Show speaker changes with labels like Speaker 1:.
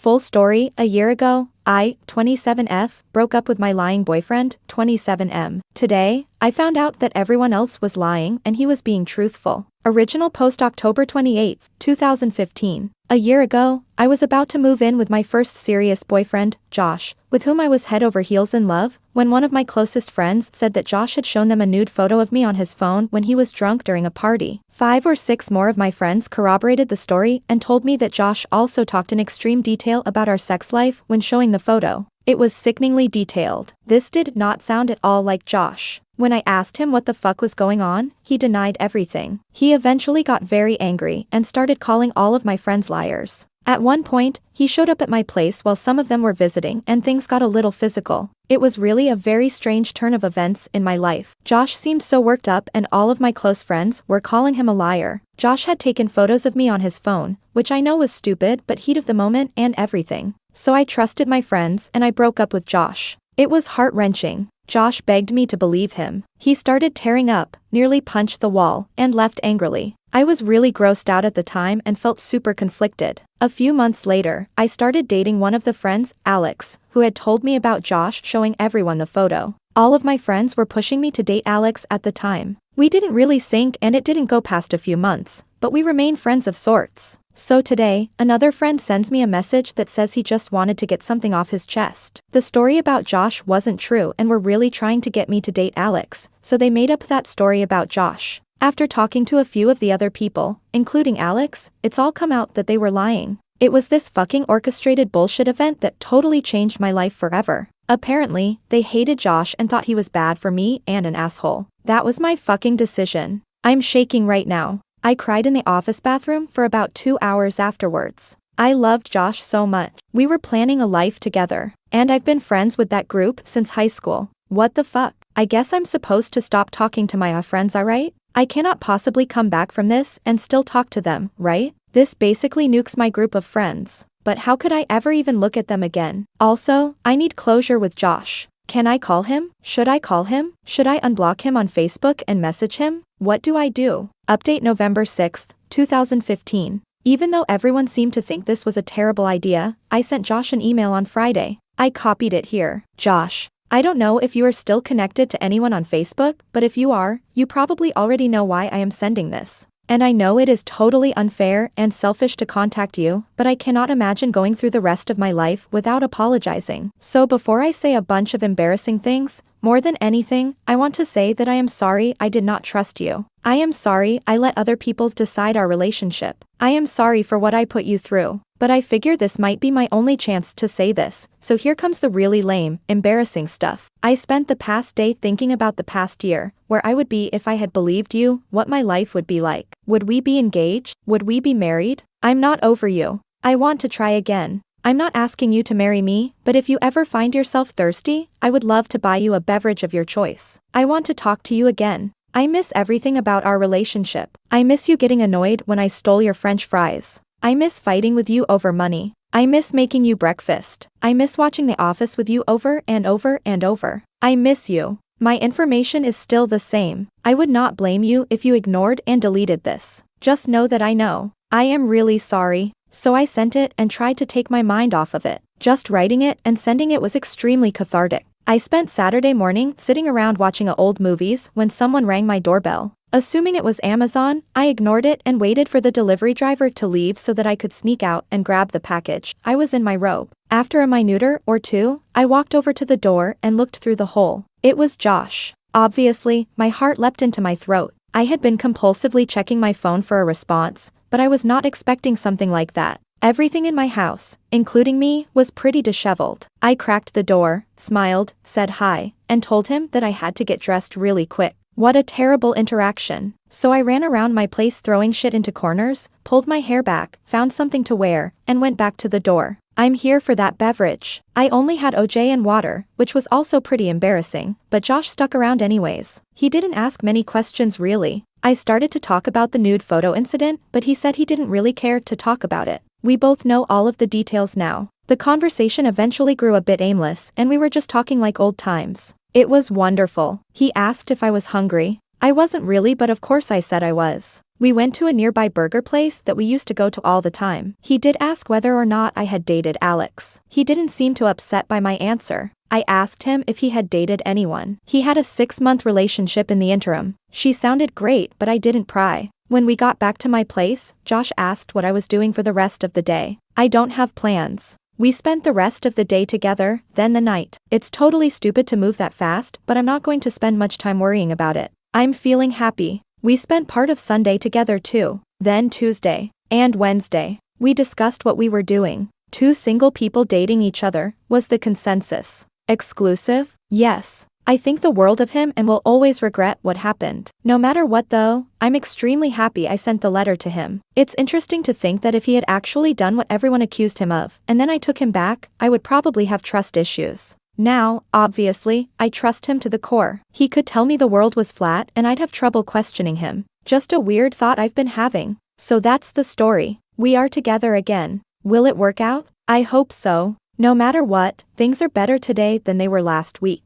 Speaker 1: Full story, a year ago, I, 27F, broke up with my lying boyfriend, 27M. Today, I found out that everyone else was lying and he was being truthful. Original post October 28, 2015. A year ago, I was about to move in with my first serious boyfriend, Josh, with whom I was head over heels in love, when one of my closest friends said that Josh had shown them a nude photo of me on his phone when he was drunk during a party. 5 or 6 more of my friends corroborated the story and told me that Josh also talked in extreme detail about our sex life when showing the photo. It was sickeningly detailed. This did not sound at all like Josh. When I asked him what the fuck was going on, he denied everything. He eventually got very angry and started calling all of my friends liars. At one point, he showed up at my place while some of them were visiting and things got a little physical. It was really a very strange turn of events in my life. Josh seemed so worked up and all of my close friends were calling him a liar. Josh had taken photos of me on his phone, which I know was stupid but heat of the moment and everything. So I trusted my friends and I broke up with Josh. It was heart-wrenching. Josh begged me to believe him. He started tearing up, nearly punched the wall, and left angrily. I was really grossed out at the time and felt super conflicted. A few months later, I started dating one of the friends, Alex, who had told me about Josh showing everyone the photo. All of my friends were pushing me to date Alex at the time. We didn't really sync and it didn't go past a few months, but we remained friends of sorts. So today, another friend sends me a message that says he just wanted to get something off his chest. The story about Josh wasn't true and were really trying to get me to date Alex, so they made up that story about Josh. After talking to a few of the other people, including Alex, it's all come out that they were lying. It was this fucking orchestrated bullshit event that totally changed my life forever. Apparently, they hated Josh and thought he was bad for me and an asshole. That was my fucking decision. I'm shaking right now. I cried in the office bathroom for about 2 hours afterwards. I loved Josh so much. We were planning a life together. And I've been friends with that group since high school. What the fuck? I guess I'm supposed to stop talking to my friends, alright? I cannot possibly come back from this and still talk to them, right? This basically nukes my group of friends. But how could I ever even look at them again? Also, I need closure with Josh. Can I call him? Should I call him? Should I unblock him on Facebook and message him? What do I do? Update November 6, 2015. Even though everyone seemed to think this was a terrible idea, I sent Josh an email on Friday. I copied it here. Josh, I don't know if you are still connected to anyone on Facebook, but if you are, you probably already know why I am sending this. And I know it is totally unfair and selfish to contact you, but I cannot imagine going through the rest of my life without apologizing. So before I say a bunch of embarrassing things, more than anything, I want to say that I am sorry I did not trust you. I am sorry I let other people decide our relationship. I am sorry for what I put you through. But I figure this might be my only chance to say this, so here comes the really lame, embarrassing stuff. I spent the past day thinking about the past year, where I would be if I had believed you, what my life would be like. Would we be engaged? Would we be married? I'm not over you. I want to try again. I'm not asking you to marry me, but if you ever find yourself thirsty, I would love to buy you a beverage of your choice. I want to talk to you again. I miss everything about our relationship. I miss you getting annoyed when I stole your French fries. I miss fighting with you over money. I miss making you breakfast. I miss watching The Office with you over and over and over. I miss you. My information is still the same. I would not blame you if you ignored and deleted this. Just know that I know. I am really sorry. So I sent it and tried to take my mind off of it. Just writing it and sending it was extremely cathartic. I spent Saturday morning sitting around watching old movies when someone rang my doorbell. Assuming it was Amazon, I ignored it and waited for the delivery driver to leave so that I could sneak out and grab the package. I was in my robe. After a minute or two, I walked over to the door and looked through the hole. It was Josh. Obviously, my heart leapt into my throat. I had been compulsively checking my phone for a response, but I was not expecting something like that. Everything in my house, including me, was pretty disheveled. I cracked the door, smiled, said hi, and told him that I had to get dressed really quick. What a terrible interaction. So I ran around my place throwing shit into corners, pulled my hair back, found something to wear, and went back to the door. I'm here for that beverage. I only had OJ and water, which was also pretty embarrassing, but Josh stuck around anyways. He didn't ask many questions really. I started to talk about the nude photo incident, but he said he didn't really care to talk about it. We both know all of the details now. The conversation eventually grew a bit aimless and we were just talking like old times. It was wonderful. He asked if I was hungry. I wasn't really, but of course I said I was. We went to a nearby burger place that we used to go to all the time. He did ask whether or not I had dated Alex. He didn't seem too upset by my answer. I asked him if he had dated anyone. He had a 6-month relationship in the interim. She sounded great, but I didn't pry. When we got back to my place, Josh asked what I was doing for the rest of the day. I don't have plans. We spent the rest of the day together, then the night. It's totally stupid to move that fast, but I'm not going to spend much time worrying about it. I'm feeling happy. We spent part of Sunday together too. Then Tuesday and Wednesday. We discussed what we were doing. 2 single people dating each other was the consensus. Exclusive? Yes. I think the world of him and will always regret what happened. No matter what though, I'm extremely happy I sent the letter to him. It's interesting to think that if he had actually done what everyone accused him of, and then I took him back, I would probably have trust issues. Now, obviously, I trust him to the core. He could tell me the world was flat and I'd have trouble questioning him. Just a weird thought I've been having. So that's the story. We are together again. Will it work out? I hope so. No matter what, things are better today than they were last week.